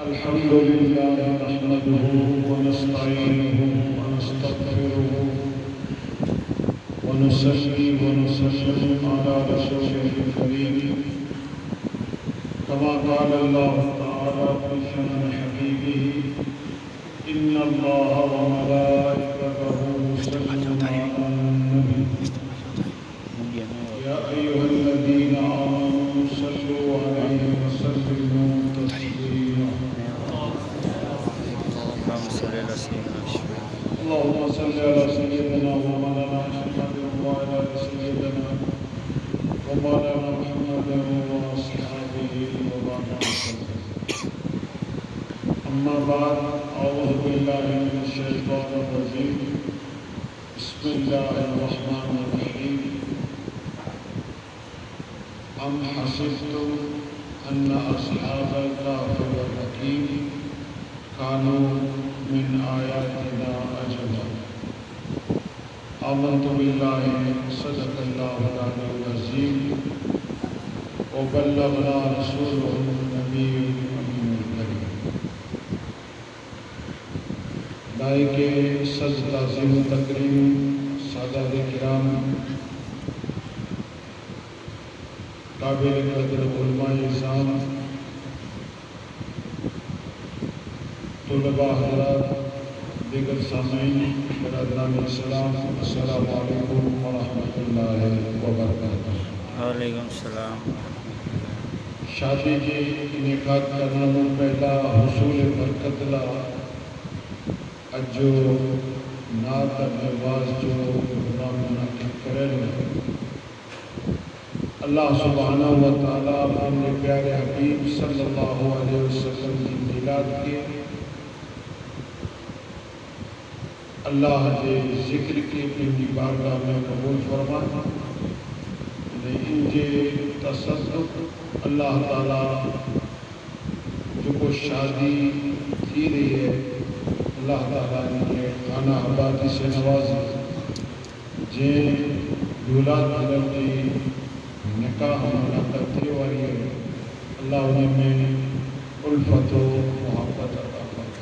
الحمد لله نحمده ونستعينه ونستغفره ونصلي ونسلم على رسوله الكريم كما قال الله تعالى في شأن حبيبه إن الله وملائكته يصلون على النبي يا أيها الذين آمنوا صلوا عليه وسلموا تسليما اللهم صل على سيدنا ومولانا محمد وعلى آل سيدنا ومولانا محمد وأصحابه وبارك وسلم. أما بعد أعوذ بالله من الشيطان الرجيم بسم الله الرحمن الرحيم أم حسبتم أن أصحاب الكهف والرقيم كانوا من آياتنا عجبا آمنت بالله صدق الله العلي العظيم وبلغنا رسوله النبي الأمين الكريم. لائق صد تعظیم و تکریم سادات کرام، قابل قدر علماء اعظام، طلباء حضرات، دیگر سامعین، برادران اسلام، السلام علیکم ورحمۃ اللہ وبرکاتہ. وعلیکم السلام. شادی کے انعقاد کرنا میں پہلا حصول برکت لا اجو نات نواز جو منعقد کریں اللہ سبحانہ و تعالیٰ اپنے پیارے حبیب صلی اللہ علیہ وسلم کی میلاد کے اللہ کے ذکر کی اپنی بارگاہ میں قبول فرما. ان کے تصدق اللہ تعالیٰ جو کو شادی کی رہی ہے اللہ تعالیٰ نے خانہ آبادی سے نوازی جن دولاد حضرت کی نکاح منعقد تھی اور یہ اللہ انہیں میں الفت و محبت عطا فرما.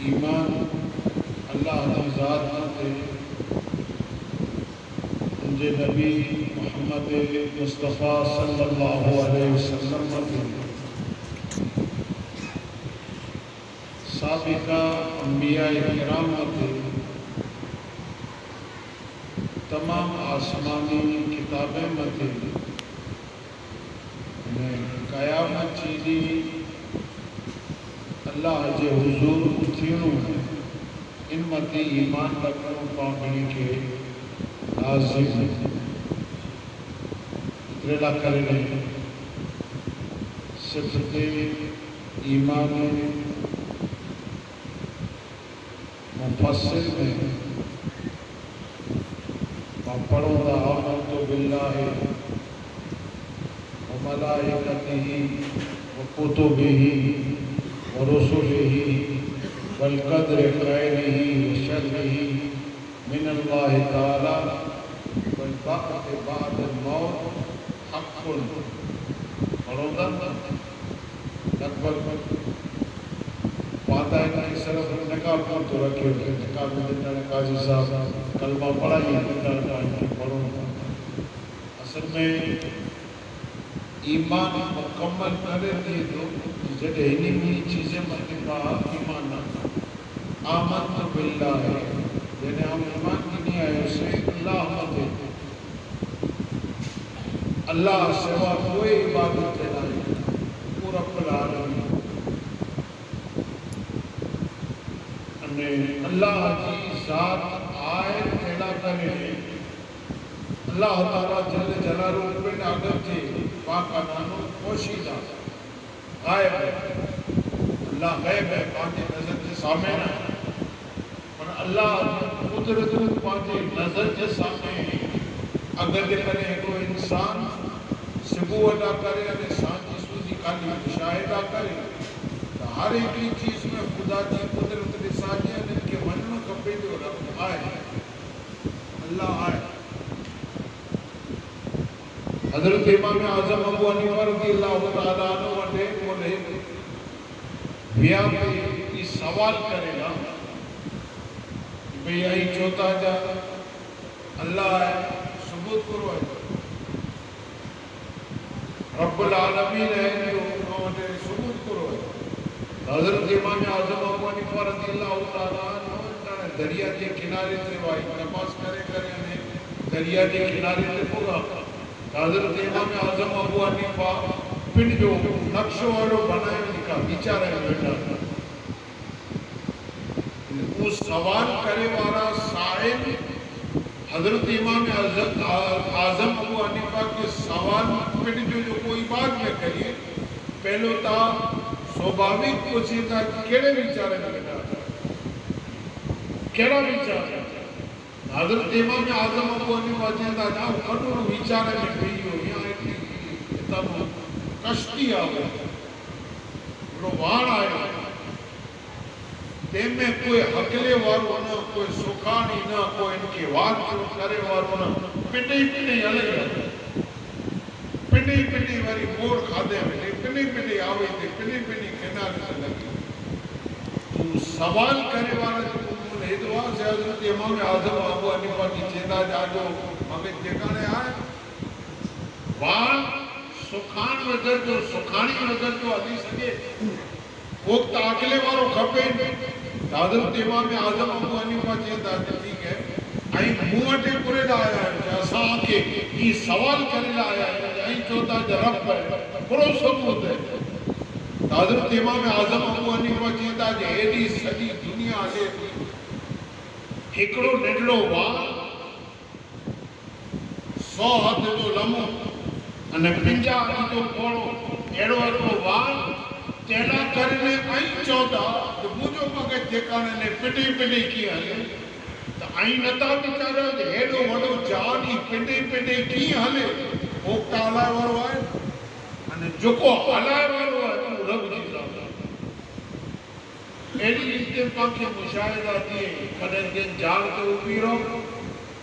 ایمان اللہ کی ذات تے انجے نبی محمد مصطفیٰ صلی اللہ علیہ وسلم تے سابقہ انبیاء کرام تے تمام آسمانی کتابیں تے قیامت چیزی اللہ جے حضور تھینوں ان متی ایمان رکھنوں پاکنے کے لازم اترلا کرنے صفت ایمان مفصل میں پڑھوں دا آمنت باللہ وملائکتہ وکتبہ ورسلہ والقدر خیرہ وشرہ من اللہ تعالی والبعث بعد الموت حق. پڑھو گا لگ بھگ پاتا ہے کہ صرف نکاح پر تو رکھے ہوئے نکاح میں دیتا ہے قاضی صاحب کلمہ پڑھائیے پڑھو گا. اصل میں ایمان مکمل کرے دیے تو جب انہیں بھی چیزیں مرتبہ ایمان نہ آمنت باللہ ہے یعنی ہم ایمان کی نہیں آئے اسے اللہ مدد اللہ سوا کوئی عبادت نہیں وہ رب العالمین اللہ کی ذات آئے کھیلا کرے اللہ تعالیٰ جل جلالہ پہ اگر تھے پاکا نانو پوشیدہ غائب ہے. اللہ غیب ہے پانچے نظر کے سامنے نہ اور اللہ قدرت پانچے نظر کے سامنے اگر دے کرے کوئی انسان سبو ادا کرے اور انسان کی سوزی کالی مشاہدہ کرے تو ہر ایک چیز میں خدا کی قدرت آئے اللہ آئے حضرت امام اعظم ابو حنیفہ رضی اللہ تعالیٰ عنہ وٹے بولے بیا پہ یہ سوال کرے گا بھئی آئی چوتا جا اللہ آئے ثبوت کرو ہے رب العالمین ہے جو انہوں ثبوت کرو ہے حضرت امام اعظم ابو حنیفہ رضی اللہ تعالیٰ عنہ دریا کے کنارے سے وائی نماز کرے کرے دریا کے کنارے سے پوگا حضرت امام اعظم ابو حنیفہ پنڈ جو نقشو والو بنائے لکھا بیچارہ بیٹا اس سوال کرے وارا سائل حضرت امام اعظم ابو حنیفہ کے سوال پنڈ جو کوئی بات میں کریے پہلو تا سوبھاوک پوچھی تھا کیڑے بیچارے بیٹا کیڑا بیچارہ حضرت امام اعظم ابو حنیفہ چاہتا جاؤ کڑوڑ بیچارے میں گئی ہو یہاں اتنا کشتی آئے روان آئے تیم میں کوئی حقلے وارو نہ کوئی سکھانی نہ کوئی ان کی وات کرے وارو نہ پنڈی پنڈی علیہ پنڈی واری موڑ کھادے میں پنڈی آوے تھے پنڈی کنار سے لگی تو سوال کرے وارا جو ہدوا سے حضرت امام اعظم ابو حنیفہ کی چیتا جاجو مگر جگانے آئے وہاں سکھان وزر جو سکھانی وزر جو علی سکے وقت آکلے وارو کھپے حضرت امام اعظم ابو حنیفہ چیتا ٹھیک ہے آئی موٹے پورے لایا ہے جیسا کہ یہ سوال کرے لایا ہے آئی چوتا جرب ہے پرو ثبوت ہے حضرت امام اعظم ابو حنیفہ چیتا جے ایڈی سجی دنیا لے ہکڑو نڈلو وان 100 ہتھ جو لمو انہیں 50 ہتھ جو پوڑو ایڑو ایڑو وان تیلا کرنے آئی چودا تو مجھو مگر جکانے نے پنڈی کیا ہے تو آئی نتا بیچارہ جو ایڑو وڑو جانی پنڈی کی ہلے اوکتا ہلائے وارو آئے انہیں جکو ہلائے وارو آئے تو رب جی ذات ایڈی اتفاق کے مشاہدہ دیئے کھڑن دن جان کے اوپی رہو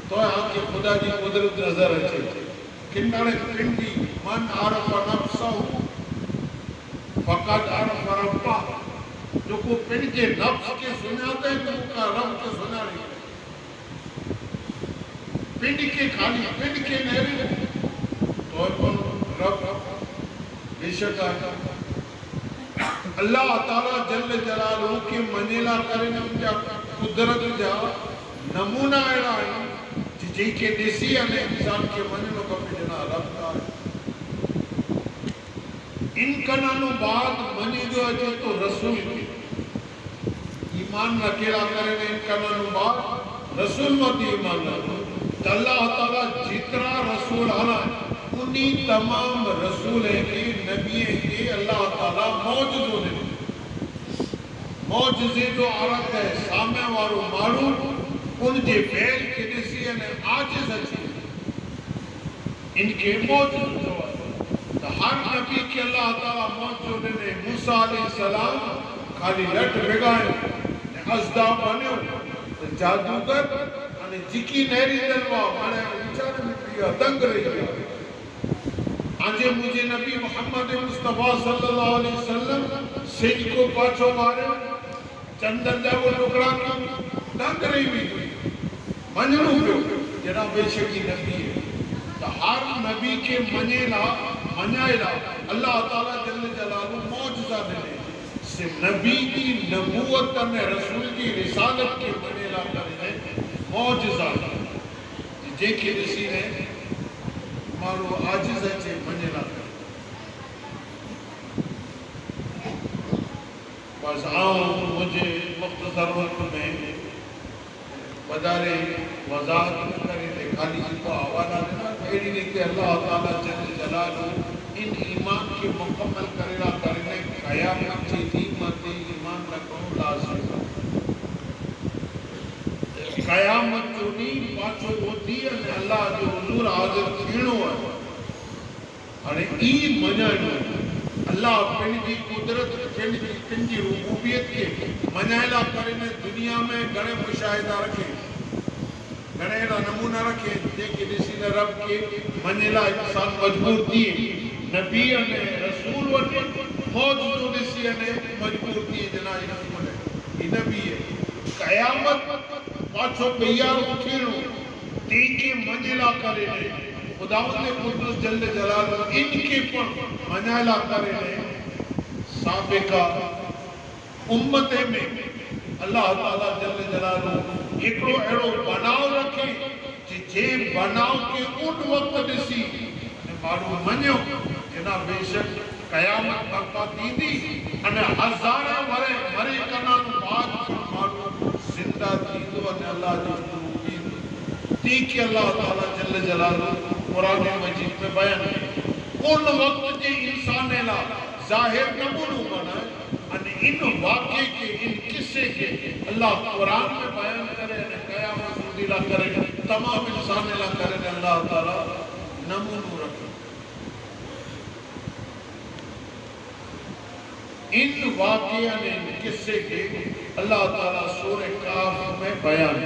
تو آپ کے خدا جی قدرت نظر اچھے کنارے پنڈی من عرف نفسہ فقط عرف ربا جو کو پنڈ کے نفس کے سناتے ہیں تو کا رب کے سنا رہی ہے پنڈ کے خالی پنڈ کے نیرے تو رب بے شک آتا اللہ تعالیٰ جل جلالہ کے منیلا کرنے جا قدرت جا نمونہ ایڑا ہے جی کے دیسی ہے انسان کے منیلوں کا بھی جنا ربتا ہے ان کنانو بعد منی جو اچھے تو رسول کی ایمان نکیلا کرنے ان کنانو بعد رسول مت ایمان نکیلا اللہ تعالیٰ جتنا رسول آنا ہے انہی تمام رسول کے نبی کے اللہ تعالیٰ موجزوں نے موجزے جو عرق ہے سامنے وارو معلوم ان کے فیل کے نسیے نے آجز اچھی ان کے موجزوں تو ہر نبی کے اللہ تعالیٰ موجزوں نے موسیٰ علیہ السلام خالی لٹ بگائے ازدہ بنے جادوگر جکی نیری دلوا مانے بیچارے میں پیا دنگ رہی ہے آجے مجھے نبی محمد مصطفیٰ صلی اللہ علیہ وسلم سج کو پاچھو مارے چندر جا وہ ٹکڑا کی دنگ رہی ہوئی منجنو پیو جنا بے شکی نبی ہے تو ہر نبی کے منیلا اللہ تعالیٰ جل جلالہ موجزہ دنے سے نبی کی نبوت کرنے رسول کی رسالت کے منیلا کرنے موجزہ جے کے رسی نے مارو آجز ہے منیلا کرنے بس آؤں مجھے مختصر وقت میں بدارے وضاحت کرے تھے خالی جن کو حوالہ دینا ایڈی نہیں کہ اللہ تعالیٰ جل جلالہ ان ایمان کے مکمل کرے کرنے قیامت سے دیمت ایمان رکھوں لازم قیامت جو نہیں پاچھو ہوتی ہے اللہ جو حضور حاضر کھیڑو ہے اور ای منائنو اللہ پن کی قدرت پن کی ربوبیت کے منائلہ کرنے دنیا میں گھڑے مشاہدہ رکھے گھنے دا نمونہ رکھے جیکے ڈسی نے رب کے منیلا انسان مجبور دیئے نبی نے رسول وٹے موج جو ڈسی نے مجبور دیئے جنائی رسول ہے یہ نبی ہے قیامت پاچھو پیار اٹھیرو دیکھے منیلا کرے نے خداوند قدس جل جلالہ ان کے پر منیلا کرے نے سابقہ امت میں اللہ تعالیٰ جل جلالہ ایکڑو ایڑو بناؤ رکھے جے بناؤ کے ان وقت ڈسی معلوم منیو جنا بے شک قیامت برپا دیدی انہیں ہزارہ مرے کنان بعد معلوم زندہ دیدو انہیں اللہ جل دیکھ اللہ تعالیٰ جل جلالہ قرآن مجید میں بیان ہے ان وقت جے انسان لا ظاہر نمونو بنا ان واقعے کے ان قصے کے اللہ قرآن میں بیان کرے قیامت مدیلہ کرے تمام انسان لا کرے اللہ تعالیٰ نمونو رکھے ان واقعہ نے ان قصے کے اللہ تعالیٰ سورہ کاف میں بیان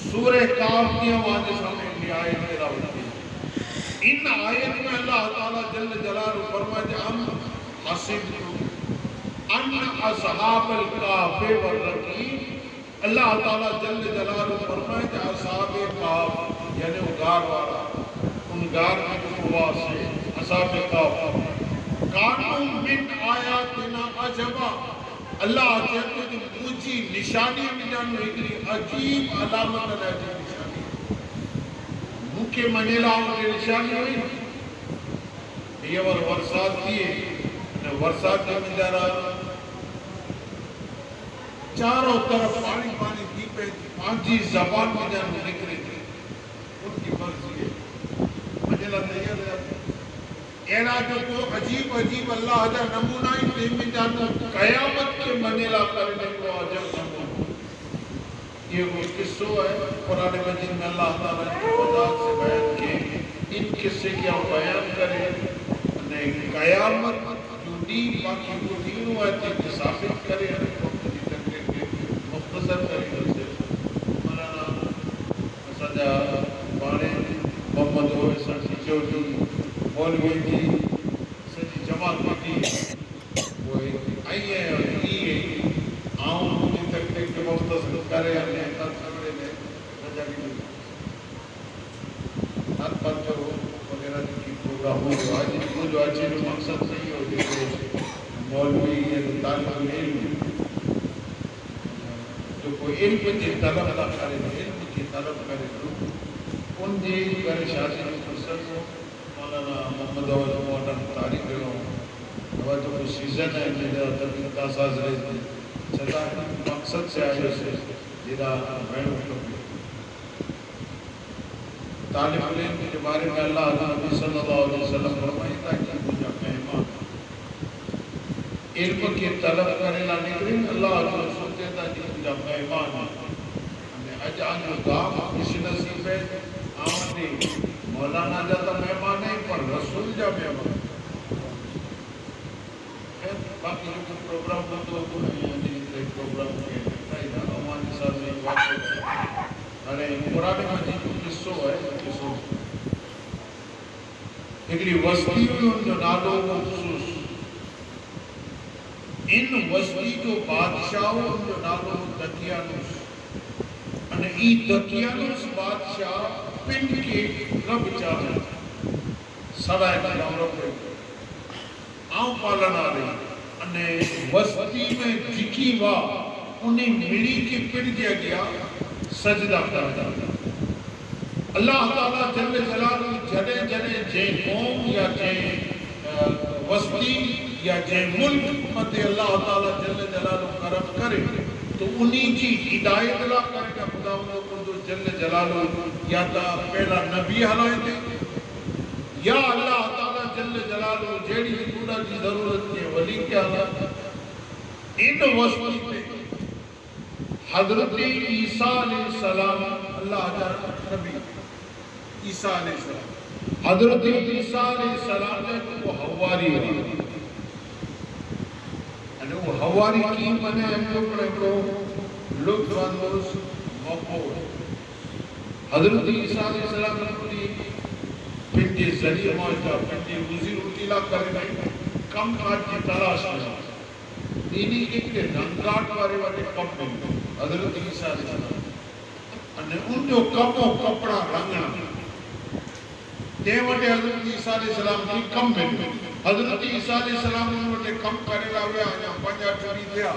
سورہ کاف کی آواز سامنے لی آیت میرا ہوتی ان آیت میں اللہ تعالیٰ جل جلالہ فرمائے ہم حسب ان اصحاب الکاف والرقیم اللہ تعالیٰ جل جلالہ فرمائے کہ اصحاب کاف یعنی اگار والا ان گار کی قوا سے اصحاب کاف کانوں من آیاتنا عجبا اللہ کہتے ہیں مجھے نشانی میں جانو ایکلی عجیب علامت علیہ نشانی مکہ منیلا ہوئے نشانی ہوئی یہ ورسات دیئے ورسات کے مجارہ چاروں طرف پانی پانی دیپے پانچی زبان میں جانو نکلے تھے ان کی مرضی ہے منیلا تیار ہے اینا جو تو عجیب عجیب اللہ جا نمونہ ہی دے میں جانو قیامت کے منیلا کرنے کو عجب نمونہ یہ وہ قصہ ہے قرآن مجید میں اللہ تعالیٰ کی وضاحت سے بیان کے ان قصے کیا بیان کرے قیامت جو دین باقی وہ دین ہوا ہے ثابت کرے مختصر کرے مولانا سجا بانے محمد ہوئے سچی چوٹی مولوی جی سچی جماعت بیٹی وہ آئی ہے اور ای ہے آؤں مجھے تک کے مختصر کرے اپنے خط سمڑے میں سجا کی ہاتھ بات کرو وغیرہ کی پروگرام ہو آج جو اچھے جو مقصد نہیں ہو جو مولوی یا طالب علم جو کوئی علم کی طلب نہ کرے علم کی طلب کرے ان جی کرے شادی جو فرصت ہو مولانا محمد اول مولانا تاریخ کرو وہ جو کوئی سیزن ہے جیدہ تبین کا ساز رہے تھے چھتا مقصد سے آئے سے جیدہ بینوں کو طالب علم کے بارے میں اللہ نبی صلی اللہ علیہ وسلم فرمائی تھا کہ مجھے مہمان علم کی طلب کرنے لا نکلیں اللہ جو سنتے تھا کہ مجھے مہمان ہمیں اج آنجو گام کسی نصیب ہے آمدی مولانا جاتا مہمان نہیں پر رسول جا مہمان باقی جو پروگرام ہوتا تو نہیں ہے پروگرام کے ہمانی صاحب نے واقع ارے قرآن مجید کو قصو ہے قصو ایکلی وسطی ہوئی ان جو نالوں کو خصوص ان وسطی جو بادشاہوں ان جو نالوں کو دکیانوس انہیں ای دکیانوس بادشاہ پنڈ کے رب چاہے سڑائے نام رب رہے آؤں پالنا رہی انہیں وسطی میں جکی وا انہیں ملی کے پنڈ دیا گیا سجدہ کرتا اللہ تعالیٰ جل جلالہ جڑے جڑے جے قوم یا جے وسطی یا جے ملک مت اللہ تعالیٰ جل جلالہ کرم کرے تو انہی کی ہدایت اللہ کرے گا خدا انہوں جل جلالہ یا تا پہلا نبی حلائے دے یا اللہ تعالیٰ جل جلالہ جیڑی حدودہ کی ضرورت کے ولی کے حلائے ان وسطی پہ حضرت عیسیٰ علیہ السلام اللہ جانا نبی عیسیٰ علیہ السلام حضرت عیسیٰ علیہ السلام نے وہ حواری ہوئی وہ حواری کی منے ہم لوگ لطف اندوز حضرت عیسیٰ علیہ السلام نے پنجے ذریعہ ماجدہ پنجے روزی روٹی لا کر گئی کم کاج کی تلاش میں دینی ایک رنگاٹ وارے کم میں حضرت عیسیٰ علیہ السلام અને ઊંડો કપો કપડા રંગણા તે વટે હઝરત ઈસા અલૈહિ સલામ ની કમ મેં હઝરત ઈસા અલૈહિ સલામ ને વટે કમ કરેલા આવ્યા અને 50 ચોરી થયા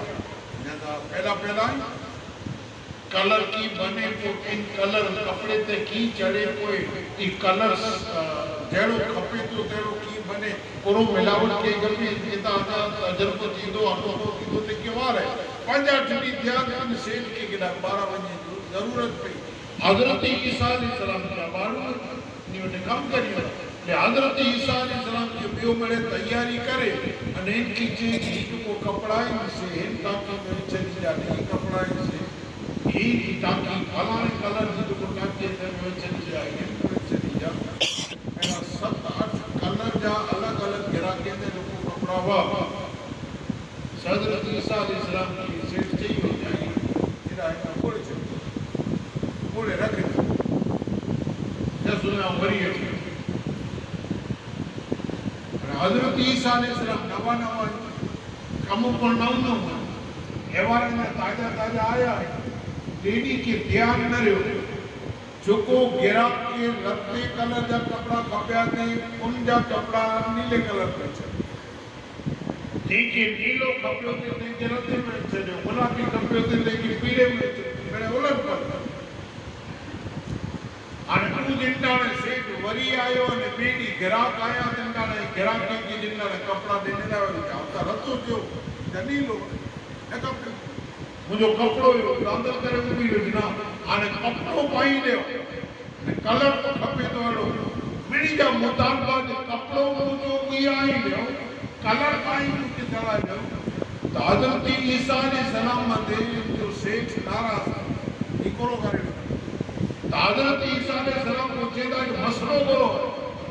ને પહેલા કલર કી બને તો ઇન કલર કપડે તે કી ચડે કોઈ ઈ કલર જેડો ખપે તો તેડો કી બને પૂરો મિલાવટ કે ગમે કેતા તજરબો થીદો અનુભવ થીદો તે કેવા રહે 50 ચોરી થયા અને સેઠ કે ગડા 12 વજે ضرورت پہ حضرت عیسیٰ علیہ السلام کی عبارت نیوٹے کم کریو لے حضرت عیسیٰ علیہ السلام کی بیو مڑے تیاری کرے اور ان کی چیز کو کپڑائی سے ان تاکی میں چلی جانے کی کپڑائی سے ہی تاکی پھلانے کلر جی کو تاکی میں چلی جائے ان چلی جا میرا 7-8 کلر جا الگ الگ گرا کے دے لوگوں کپڑا ہوا حضرت عیسیٰ علیہ السلام کی سیٹ چاہیے ہو جائے میرا ایک پوڑے چلی پورے رکھ دیں جس دنیا بری ہے حضرت عیسیٰ علیہ السلام نوا کموں پر نو ہیوارے میں تاجہ آیا لیڈی کی دیان نہ رہے جو کو گرا کے لتے کلر جا کپڑا کپیا دے ان جا کپڑا نیلے کلر پر چلے دیکھیں نیلو کپڑوں دے دیکھیں رتے میں چلے گلابی کپڑوں دے دیکھیں پیڑے میں چلے میرے اولد پر انہوں جنڈانے سیٹ وری آئیو نے بیٹی گراک آیا جنڈانے گراکی کی جنڈانے کپڑا دینے لائے ہوتا رتو جو جنیلو مجھو کپڑو اندر کرے وہ بھی رجنا آنے کپڑو پائی لے کلر کو کھپے تو لو میری جا مطالبہ دے کپڑو مجھو بھی آئی لے کلر پائی مجھے چلا جاؤ تو حضرت عیسیٰ علیہ السلام دے جو سیٹ ناراض نکولو کرے حضرت عیسیٰ علیہ السلام کو چیدہ جو مسلو کرو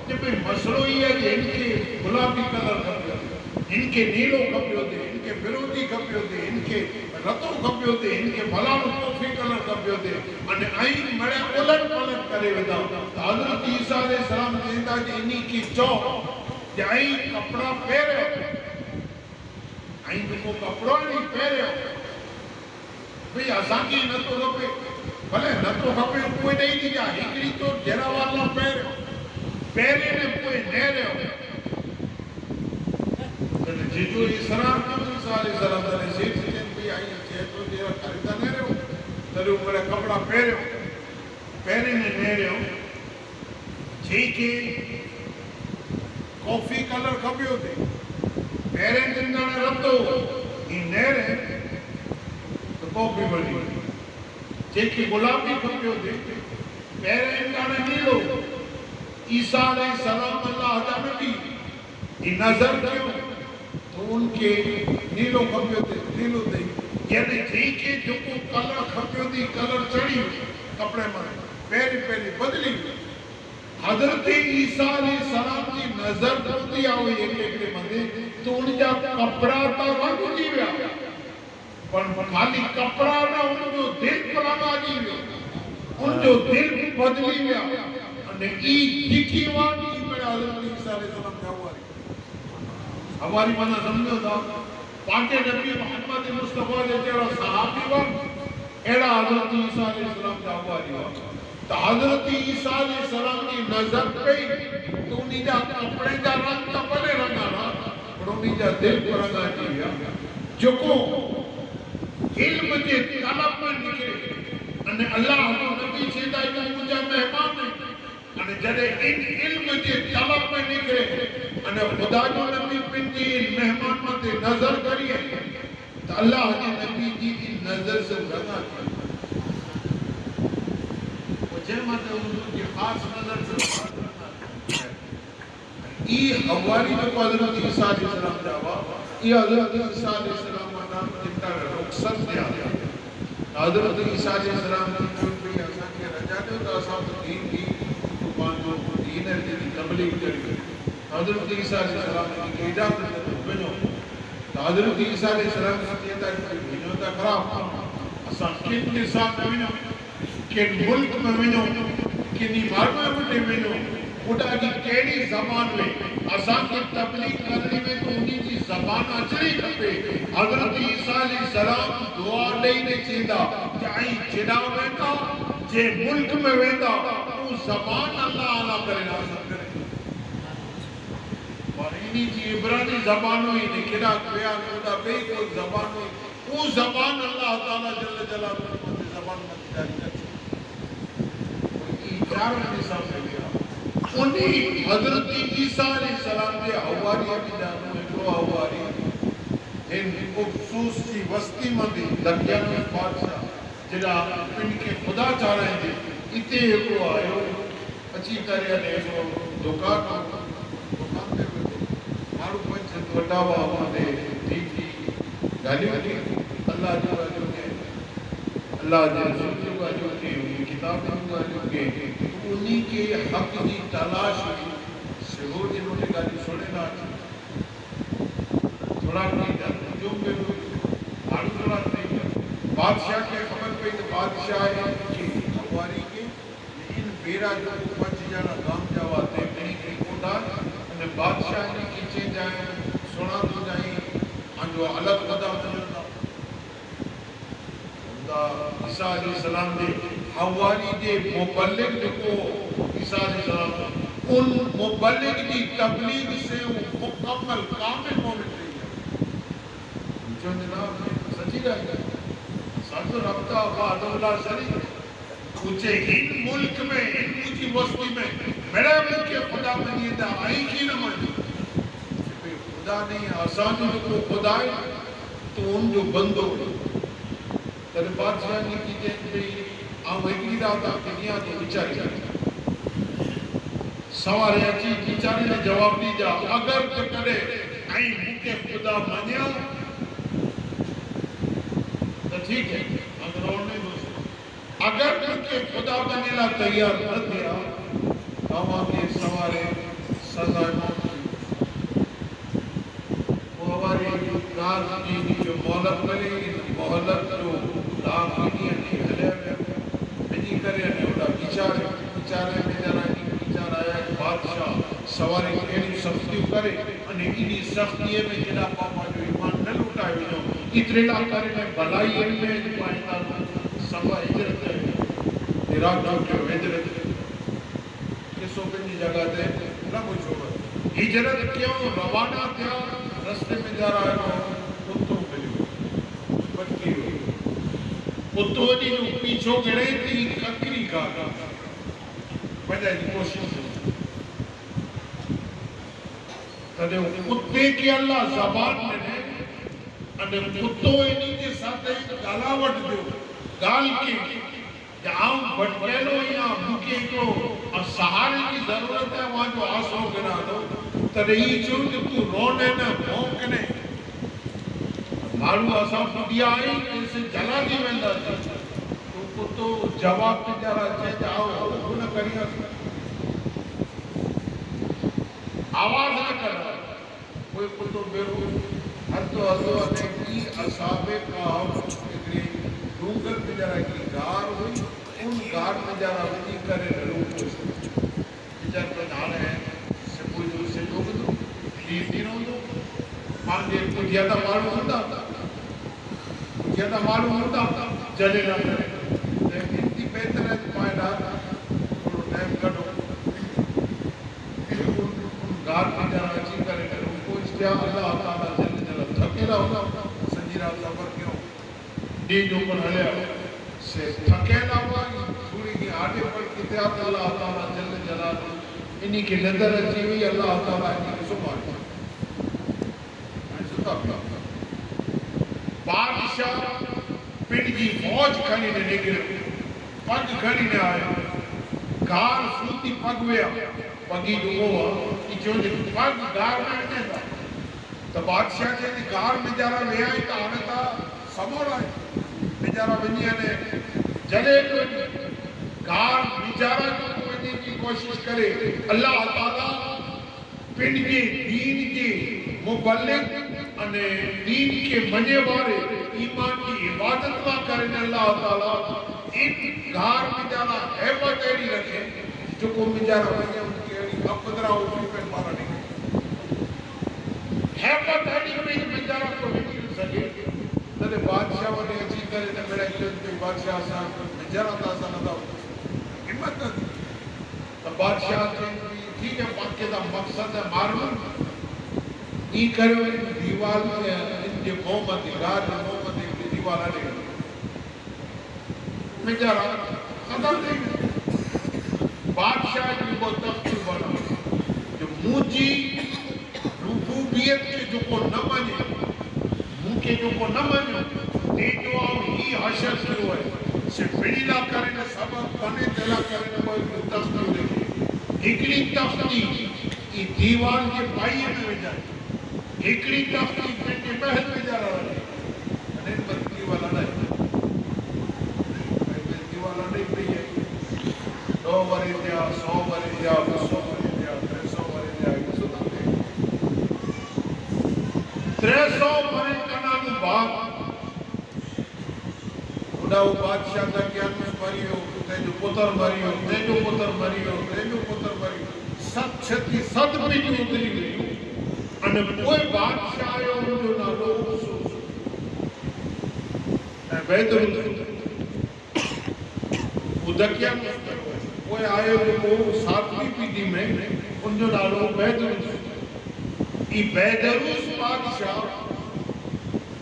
جب مسلو ہی ہے کہ ان کے گلابی کلر کپے ہوتے ان کے نیلو کپے ہوتے ان کے بیروتی کپے ہوتے ان کے رتو کپے ہوتے ان کے بھلانو کوفی کلر کپے ہوتے اور آئین مڑے اولن پلن کرے ہوتا حضرت عیسیٰ علیہ السلام چیدہ جو انہی کی چوک جو آئین کپڑا پیرے ہوتے آئین کو کپڑا نہیں پیرے ہوتے بھئی آسان کی نہ تو روپے بھلے نہ تو ہمیں کوئی نہیں دی جا ہکڑی تو جرا والا پیرے نے کوئی نہ رہے ہو جیجو اسرار کو عیسیٰ علیہ السلام نے سیٹ سیٹن بھی آئی ہے تو جرا خریدہ نہ رہے ہو ترے اوپر کپڑا پیرے نے نہ رہے ہو جی کے کافی کلر کبھی ہوتے پیرے جنگا نے رب دو یہ نہ رہے تو کافی بڑی جیکی گلابی کھپے ہوتے پیرے انگانے نیلو عیسیٰ علیہ السلام اللہ جا نبی یہ نظر کیوں تو ان کے نیلو کھپے ہوتے نیلو دے یعنی جیکی جو کو کلر کھپے ہوتی کلر چڑی کپڑے مارے پیری بدلی حضرت عیسیٰ علیہ السلام کی نظر ہوتی آوئی ایک ایک مندے تو ان جا کپڑا تا رنگ جی ویا پر خالی کپڑا نہ ان جو دل پر آگا جی ویا ان جو دل بدلی ویا انہیں ای دکھی وانی میں حضرت عیسیٰ علیہ السلام جاواری ہماری مانا سمجھو تھا پانچے نبی محمد مصطفیٰ نے تیرا صحابی وقت ایڑا حضرت عیسیٰ علیہ السلام جاواری وقت تو حضرت عیسیٰ علیہ السلام کی نظر پہ تو انہی جا کپڑے جا رنگ تا پلے رنگا نا پر انہی جا دل پر رنگا جی ویا جو کو علم کے طلب میں نکلے انہیں اللہ نبی سیدہ علم مجھا مہمان ہے انہیں جڑے ان علم کے طلب میں نکلے انہیں خدا جو نبی پنجی مہمان میں نظر کریے تو اللہ نبی جی کی نظر سے لگا مجھے ماتے حضور کی خاص نظر سے یہ ہماری جو حضرت عیسیٰ علیہ السلام جاوا یہ حضرت عیسیٰ علیہ السلام نام جنتا رخصت دیا حضرت عیسیٰ علیہ السلام کی چون بھی آسان کے رجاتے ہوتا آسان دین کی دکان جو دین ہے جنہی تبلیغ جڑی حضرت عیسیٰ علیہ السلام کی اجازت بنو حضرت عیسیٰ علیہ السلام کی تیتا بنو تا خراب آسان کن کے ساتھ بنو کہ ملک میں وینو کنی مارمے بٹے وینو خدا کی کیڑی زبان میں اسان کی تبلیغ کرنے میں تو انہی کی زبان اچھلی کھپے حضرت عیسیٰ علیہ السلام دعا لئی نے چیدہ جائیں چڑا ویندا جے ملک میں ویندا تو زبان اللہ علا کرے ناصر کرے اور انہی کی عبرانی زبان ہوئی نے کھڑا بیان خدا بے کوئی زبان ہوئی وہ زبان اللہ تعالیٰ جل جلالہ زبان میں جاری کر چار نصاب سے گیا انہی حضرت عیسیٰ علیہ السلام کے حواری ابھی جانو ایکڑو حواری ان خصوص کی وستی مندی درجان میں بادشاہ جڑا ان کے خدا چاہ رہے تھے اتے ایکڑو آئے اچھی کریا نے دکان پہ مارو پنچ وٹاوا ہمارے دیکھی گالی ہوتی اللہ جو آجو کے اللہ جو آجو کے کتاب جو آجو کے انہی کے حق کی تلاش سہور جنہوں نے گالی سوڑے نہ تھوڑا نہیں جو میں آڑو تھوڑا نہیں بادشاہ کے خبر پہ تو بادشاہ ہے کہ ہماری کے ان بیرا جو پنچ جانا گام جاواتے ہیں کہ کوٹا انہیں بادشاہ نے کچھے جائیں سونا تو جائیں جو الگ خدا مجھتا عیسیٰ علیہ السلام دے حواری دے مبلغ کو عیسیٰ علیہ السلام ان مبلغ دی تبلیغ سے مکمل کامل مومن رہی ہے جو جناب سچی رہی ہے ساتھ ربطہ آباد اللہ شریف پوچھے ان ملک میں ان مجھے وسطی میں میرا ملک خدا بنیے دا آئی کی نہ مانی خدا نہیں آسان کو خدا ہے تو ان جو بندوں تر بادشاہ نے کی جائے آم ایک راتا کنیا تو بچاری سوارے اچھی بچاری نے جواب دی جا اگر تو کرے آئی مکہ خدا مانیا تو ٹھیک ہے اگر اور نہیں دوسرے اگر مکہ خدا بنیلا تیار نہ دیا ہم آگے سوارے سزائے موت وہ ہماری کار کی جو مہلت ملے مہلت جو لاکھینی نہیں ہلے میں کرے نہیں ہوتا بیچارے میں جرانی بیچار آیا ایک بادشاہ سواری کھیڑی سختی کرے انہیں انہی سختی میں جنا پاپا جو ایمان نہ لوٹائے ہوئے جو اتنے لاکارے میں بلائی علمیں جو پائندہ سبا ہجرت ہے عراق جو ہجرت کسوں پہ نہیں جگہ دے نہ پوچھو بس ہجرت کیوں روانہ تھا رستے میں جا رہا ہے کتوں ملی بٹکی ہوئی کتوں جی جو پیچھو گرے تھی ککری کا بجائے جی کوشش تدے کتے کی اللہ زبان میں نے انہیں کتوں انہی کے ساتھ گالاوٹ جو گال کے جہاں بٹکیلو یا بھوکے کو اور سہارے کی ضرورت ہے وہاں جو آسو گنا دو ترہی چھو کہ تو رونے نہ بھونکنے مارو آسان پڑیا آئی اسے جلا دی ویندہ تھی تو کو تو جواب پہ جارا چاہے جاؤ وہ نہ کریا آواز نہ کر رہا کوئی کو تو بیرو ہر تو انے کی اصحابے کا اتنی ڈونگر پہ جارا کی گار ہوئی ان گار پہ جارا ونی کرے روح کو جار پہ نال ہے سے کوئی جو سے لوگ دو دینوں دو مانگے کو زیادہ معلوم ہوتا زیادہ معلوم ہوتا جلے نہ کرے لیکن اتنی بہتر ہے پائدہ اور ٹائم کٹو ان گار پہ جارا اچھی کرے ان کو اشتیاق اللہ تعالیٰ جلے جلے تھکے رہا ہوگا سنجیرہ سفر کیوں دی جو پر ہلے سے تھکے نہ ہوا تھوڑی کی آٹے پر کتیات اللہ تعالیٰ جل جلالہ انہی کی نظر اچھی ہوئی اللہ تعالیٰ انہی کی سبحان بادشاہ پنڈ کی فوج کھڑی نے نگرے پگ کھڑی نے آیا گار سوتی پگ ویا پگی جو ہوا کہ جو پگ گار میں آنے تھا تو بادشاہ جے گار میں جارا ویا ہی تو آنے تھا سمور آئے بیچارہ بنیا نے جلے کوئی گار بیچارہ جو کوئی کی کوشش کرے اللہ تعالیٰ پنڈ کے دین کے مبلغ دین کے منے وارے ایمان کی عبادت نہ کرنے اللہ تعالیٰ ان گھار میں جانا حیبت ایڑی رکھے جو کو مجارہ بنے ان کی ایڑی اپدرہ اوپی پہ پارا نہیں حیبت ایڑی میں مجارہ کو نہیں سکے تلے بادشاہ ونے اچھی کرے تے میرے ایک کوئی بادشاہ صاحب مجارہ تازہ نہ دا ہمت نہ دی تو بادشاہ کے ٹھیک ہے پاکے دا مقصد ہے مارون ای کرو دیوال میں ان کے محمد گار محمد کی دیوال آنے گا مجارہ خطر نہیں بادشاہ کی وہ تخت بنا جو مجھے ربوبیت کے جو کو نہ مانے کے جو کو نہ مانے دے جو آؤ ہی حشر کیوں ہے صرف بڑی نہ کرنے سبب بنے دلا کرنے کوئی تخت نہیں دیکھے ہکڑی تختی یہ دیوان کے پائیے میں ہو جائے ہکڑی تختی کے محل میں جا رہا ہے انہیں پر دیوالا نہیں دیوالا نہیں بھی ہے 2 بری دیا 100 بری دیا 200 بری دیا 300 بری دیا 300 بری کنانی باپ خداو بادشاہ دا کیانس مری ہو تے جو پتر مری ہو تے جو پتر مری ہو تے جو پتر مری ہو 7 بھی جو اتری گئی ہو انہیں کوئی بادشاہ ہے ان جو نہ لوگ سوچ بہتر وہ دکیا کوئی آئے وہ 7ویں پیڑھی میں ان جو نہ لوگ بہتر یہ بیدروس بادشاہ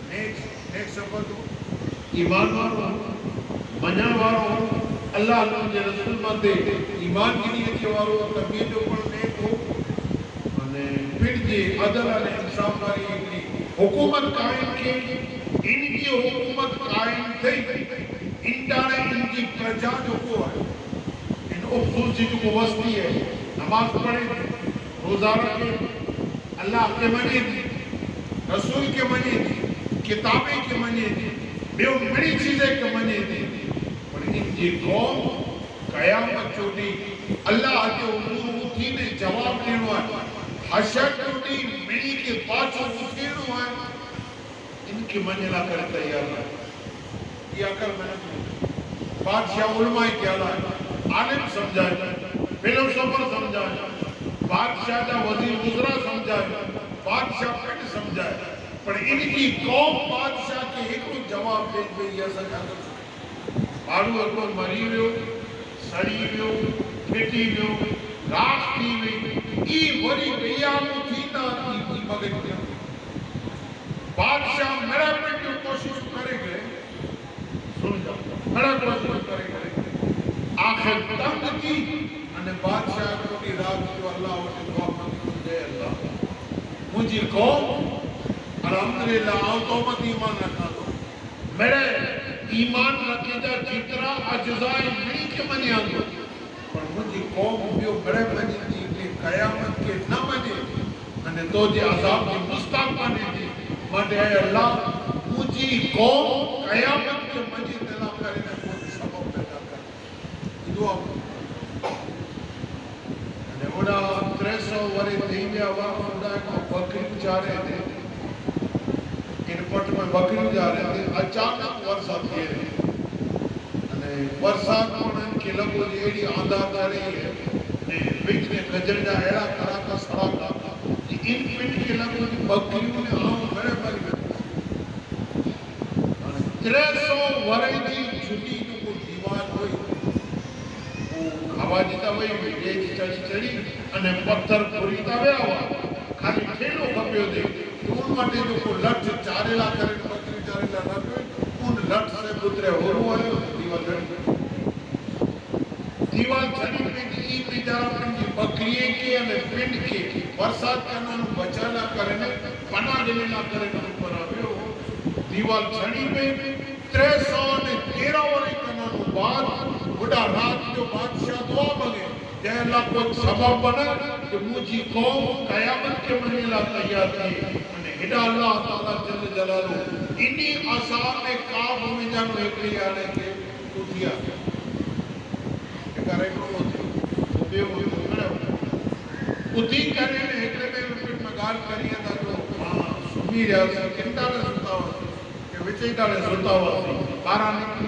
نیک سبت ایمان وارو منع وارو اللہ علیہ کے رسول مندے ایمان کی نیتی وارو تبیہ جو پڑھنے کو پھر جی عدل علیہ انصاف واری ایک حکومت قائم کے ان کی حکومت قائم تھی انٹارے ان کی پرجا جو کو ہے ان افضل جی جو کو وسطی ہے نماز پڑھے روزہ رکھے اللہ کے منی دی رسول کے منی دی کتابیں کے منی دی بے بڑی چیزیں کے منی دی اور ان کی قوم قیامت چوٹی اللہ کے امور اٹھی نے جواب دینا ہے حشر چوٹی مڑی کے پاچوں اٹھینا ہے ان کی منی لا کر تیار ہے یہ اکر میں نے بادشاہ علماء کیا ہے عالم سمجھائے فلسفر سمجھائے بادشاہ جا وزیر وزراء سمجھائے بادشاہ پیٹ سمجھائے پر ان کی قوم بادشاہ کے ایک جواب دے گئی یہ ایسا کیا کر سکتے مارو اکو مری ویو سڑی ویو پھٹی ویو راک تھی وی ای وری بیانو تھی نا ای مگن دیا بادشاہ میرا پیٹ جو کوشش کرے گئے سن جاؤ میرا کوشش کرے گئے آخر تنگ تھی انہیں بادشاہ کو کی رات جو اللہ ہوتے دعا مندی دے اللہ مجھے قوم الحمدللہ آؤ تومت ایمان رکھا دو میرے ایمان رکھے جا جترا اجزائے نہیں کے منی آنگو پر مجھے قوم بیو بڑے منی دی کہ قیامت کے نہ منی انہیں تو جی عذاب کی مستق پانے دی مجھے اے اللہ مجھے قوم قیامت کے منی دلا کرنے کو سبب پیدا کر دعا اوڑا 300 ورے دیمیا ہوا اوڑا کو بکری جا رہے تھے ان پٹ میں بکری جا رہے تھے اچانک ورسات کیے رہے ورسات کونن کے لگو ایڑی آندھا کر رہی ہے بیچ میں گجر جا ایڑا کرا کا سڑا کا ان پٹ کے لگو بکریوں نے آؤں بڑے بڑے 300 ورے دی چھٹی جو کو دیوان ہوئی آوازی تا وہی ایک چڑی چڑی انہیں پتھر پوریتا ویا ہوا کھالی کھیلو کھپیو دے تو ان مٹے جو کو لٹ چارے لا کرے بکری چارے لا رکھے ان لٹ سے گزرے ہو رو آئے دیوال جڑی دیوال جڑی میں ای بیچارہ پنجی بکریے کے ہمیں پنڈ کے برسات کرنا نو بچانا کرنے پناہ دینے لا کرنے پر آوے ہو دیوال جڑی میں 313 ورے کرنا نو بعد بڑا رات جو بادشاہ دعا مگے کہ اللہ کو سبب بنا کہ مجھے قوم قیامت کے منی لا تیار کی انہیں ہدا اللہ تعالیٰ جل جلالو انہی عذاب میں کعب میں جانو ایک لئے آنے کے اٹھیا ایک آرے کو ہوتی اٹھی کرنے نے ایک لئے میں پھر مگال کریے تھا جو سمی رہا تھا کنٹا نے سلطا ہوا کہ وچے ڈالے سلطا ہوا تھی بارہ نکلی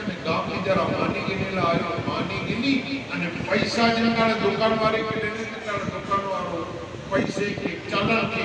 અને ગામ ની જરા માની ગયેલા આયો માની ગયેલી અને પૈસા જનકાળે દુકાન વાળે કે લેને કેટલા દુકાન વાળો પૈસે કે ચાલન કે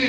ને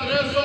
300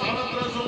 350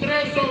300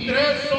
300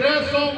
300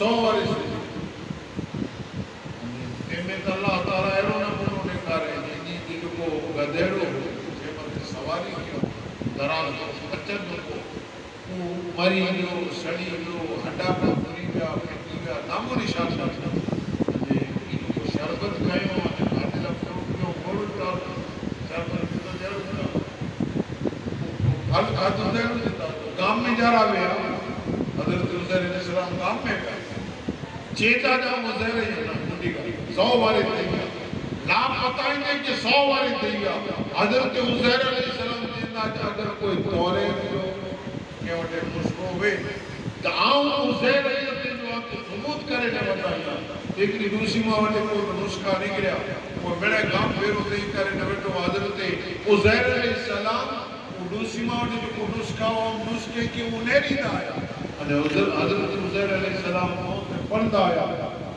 100 وارے سے میں تو اللہ تعالیٰ ایرو نمونو نکارے جنہی دل کو گدھیڑو جے پر سواری کیوں دراز بچن کو مری لو سڑی لو ہڈا پر پوری گیا پھٹی گیا نامو نشان جے ان کو شربت کھائیوں آتے لفظوں کیوں کھولتا شربت تو ضرور تھا پھل کھاتو دیڑو دیتا گام میں جا رہا گیا حضرت عزیر علیہ السلام گام میں گیا چیتا جاؤں عزیر علیہ السلام 100 وارے دیا نا پتہ ہی کہ 100 وارے دیا حضرت عزیر علیہ السلام جینا اگر کوئی دورے کہ وٹے مشکو ہوئے تو آؤں عزیر علیہ السلام جو آپ کو ثبوت کرے نہ بتایا ایک دوسری ماں وٹے کوئی نسخہ نہیں گیا وہ بڑے گام پیرو دہی کرے نہ بیٹو حضرت عزیر علیہ السلام دوسری ماں وٹے جو کوئی نسخہ ہو نسخے کی انہیں نہیں آیا حضرت عزیر علیہ السلام پردہ آیا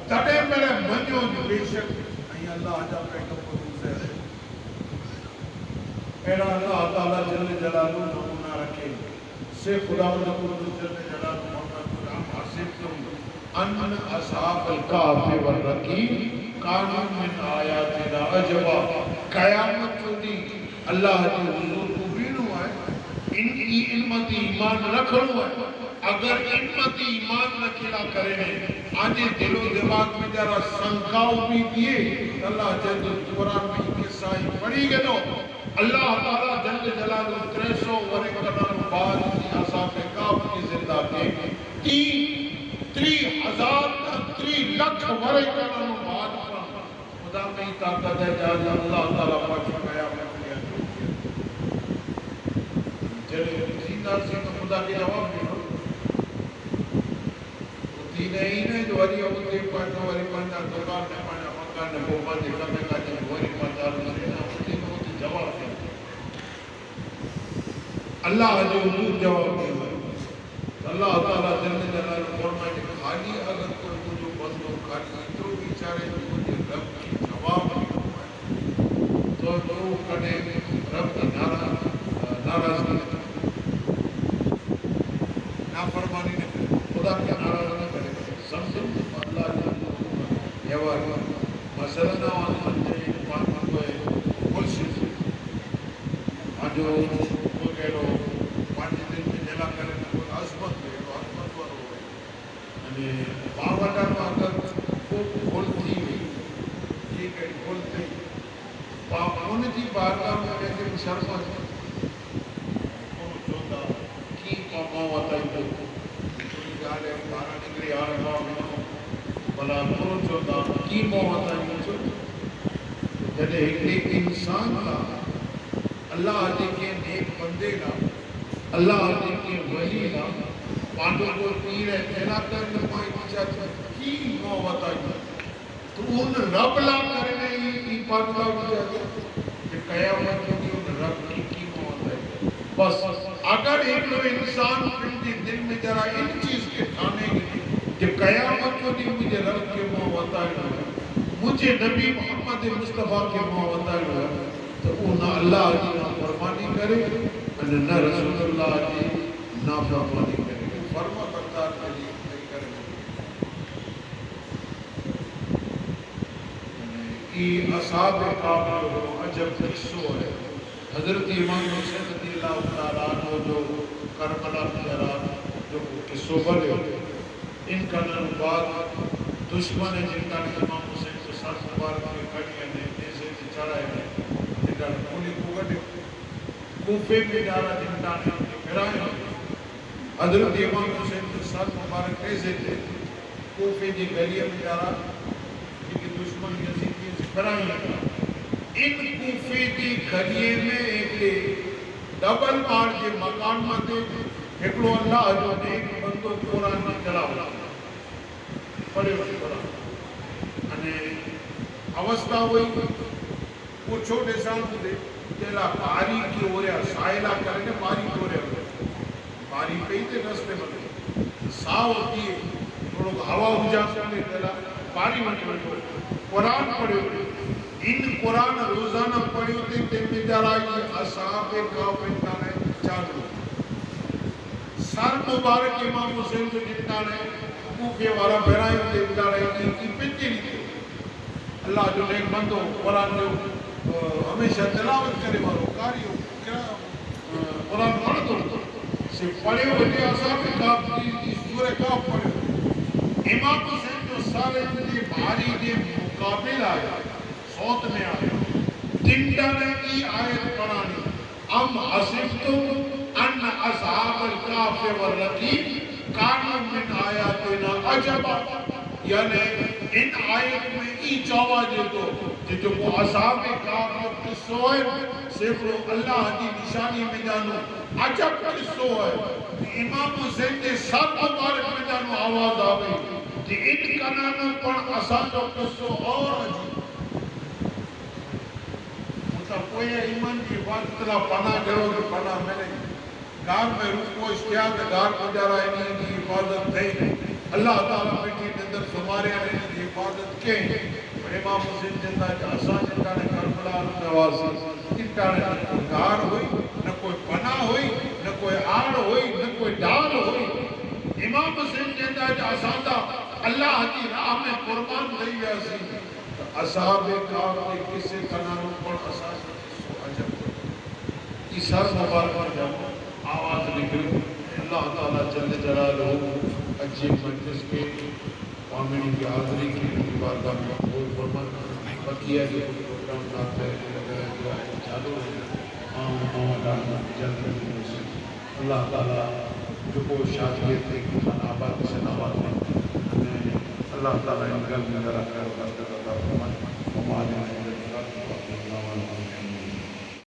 تڑے میرے منجو جو بے شک نہیں اللہ آجا پیٹو کو دوسرے ہے میرا اللہ تعالیٰ جل جلالو نمونہ رکھے سے خدا و نقول جل جلالو محمد قرآن حاصل تم ان اصحاب القاف والرقیم قانون من آیاتنا عجبا قیامت جو دی اللہ دی حضور کو بینو ہے ان کی علمت ایمان رکھنو ہے اگر امتی ایمان نہ کھلا کرے آجے دل و دماغ میں جارا سنکاؤ بھی دیئے اللہ جل قرآن میں قصہ ہی پڑھی گئے اللہ تعالیٰ جل جلالہ 300 ورے کرن بعد کی اصحاب کاف کی زندہ کے 3,000 لکھ ورے کرن بعد خدا میں طاقت ہے جہاں اللہ تعالیٰ پاک گیا میں کیا چلے زندہ سے خدا کی جواب دے نہیں جو ہری ہوتے پڑھنا وری پڑھنا دکان میں پڑھنا مکان میں بوما دیکھا میں کہا جب وری پڑھنا رہنا ہوتی ہوتی جواب دے اللہ جو حضور جواب دے اللہ تعالیٰ جل جلالہ فرمائے کہ خالی اگر کوئی جو بندو خالی اترو بیچارے مجھے رب کی جواب نہیں ہوئے تو جو کڑے رب کی ناراض نافرمانی نے خدا کی ناراض مثلا آنجے پانچ کوئے کلسی آنجو وہ کہہ لو پانچ دن میں جلا کرے کوئی عظمت ہوئے تو عظمت ور ہوئے یعنی باوٹا تو اگر خوب کھولتی ہوئی یہ کہ کھولتی ان کی بارگاہ میں کہتے ہیں شرمت انہوں چوتا کی پاپاں وطائی تو چوری گاڑے بارا نگری آرہا میں بلا کرو چوتا کی موتا ہے جدے ایک انسان کا اللہ آجے کے نیک بندے کا اللہ آجے کے ولی کا پانڈو کو پیر ہے تیرا کر نمائی چاہتا کی موتا ہے تو ان رب لا کرنے ہی پانڈو کا چاہتا کہ قیامت کی ان رب کی موتا ہے بس اگر ایک لو انسان پندی دل میں جرا ان چیز کے ٹھانے گی کہ قیامت کو دی مجھے رب کے موتا ہے مجھے نبی محمد مصطفیٰ کے موتا ہے تو انہا اللہ جی نا فرمانی کرے نہ رسول اللہ جی نا فرمانی کرے فرما بردار جی نہیں کرے یہ اصحاب کعبہ جو عجب قصو ہے حضرت امام حسین رضی اللہ تعالیٰ عنہ جو کربلا کی رات جو قصو بلے ہوتے ان کا نرباد دشمن ہے جن کا امام حسین کو ساتھ مبارک کے کھڑی ہے جیسے چڑھائے گئے جن کا پولی کو گھٹے کوفے میں جارا جن کا پھرائے حضرت امام حسین کو ساتھ مبارک کیسے تھے کوفے جی گلیہ میں جارا کیونکہ دشمن یزید کی پھرائے لگا ان کوفے جی گلیہ میں ایک ڈبل مار کے مکان میں دے ایکلو اللہ جو ایک بندو قرآن میں چلا ہوتا پڑے ہوئے قرآن انہیں اوستا ہوئی وہ چھوٹے سال دے تیلا پاری کی ہو رہا سائلہ کرنے پاری کی ہو رہا پاری پہ ہی تے رستے میں سا ہوتی ہے تھوڑا ہوا ہو جاتا ہے تیلا پاری میں قرآن پڑے ہوئے ان قرآن روزانہ پڑے ہوتے تے میں جرائی اصحاب کعبہ انتانے چار ہوتے سر مبارک امام حسین کو جتنا رہے کوفے والا بہرائیوں دے ادارے کی پنجی نہیں اللہ جو نیک بندو قرآن جو ہمیشہ تلاوت کرے والو کاریو قرآن پڑھ دو سے پڑھے ہوئے اصحاب کاف کی سورہ کاف پڑھے امام حسین جو سارے دے بھاری دے مقابل آیا صوت میں آیا تندر کی آیت پڑھانی ام حسبتم ان اصحاب الکاف والرقیم کانوا من آیاتنا عجبا یعنی ان آیت میں ای چاوا دے دو کہ جو وہ اصحاب کاف جو قصو ہے صرف اللہ دی نشانی میں جانو عجب قصو ہے امام حسین دے سر مبارک میں جانو آواز آوے کہ ان کنانوں پر اسان جو قصو اور عجیب کوئی ایمان کی بات اطلاع پناہ کرو کہ پناہ میں نے گار میں روح کو اشتیاق گار کو جا رہا ہے انہی کی حفاظت تھے اللہ تعالیٰ بیٹھی نندر سمارے آنے کی حفاظت کے امام حسین جندہ آسان جندہ نے کربلا نواز انتا نے گار ہوئی نہ کوئی پناہ ہوئی نہ کوئی آڑ ہوئی نہ کوئی ڈال ہوئی امام حسین جندہ آسان تھا اللہ کی راہ میں قربان دئی ویسی اصحاب کاف کے کسے کنانوں پر اساس عجب اس سر مبارک پر جب آواز نکلی اللہ تعالیٰ جل جلالہ عجیب مجلس کے وامنی کی حاضری کی بارگاہ میں قبول فرمائے بقیہ کے پروگرام ناتے وغیرہ چالو ہیں جلد اللہ تعالیٰ جو کو شادیت تھے کہ خان آباد سے نواز میں اللہ تعالیٰ ان گل میں ذرا خیر کرتے رہا فرمائے